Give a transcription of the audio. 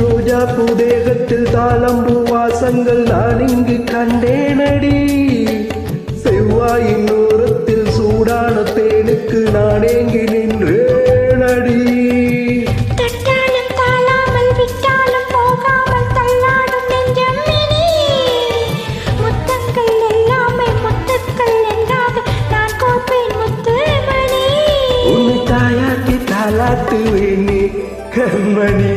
ரோஜா புதேகத்தில் தாளம்பூ வாசங்கள் நான் இங்கு கண்டேனடி. செவ்வாயின் ஓரத்தில் சூடான தேனுக்கு நான் ஏங்கி நின்றேனடி. உன்னை தாயாக்கி தாலாட்டுவேனே கண்மணி.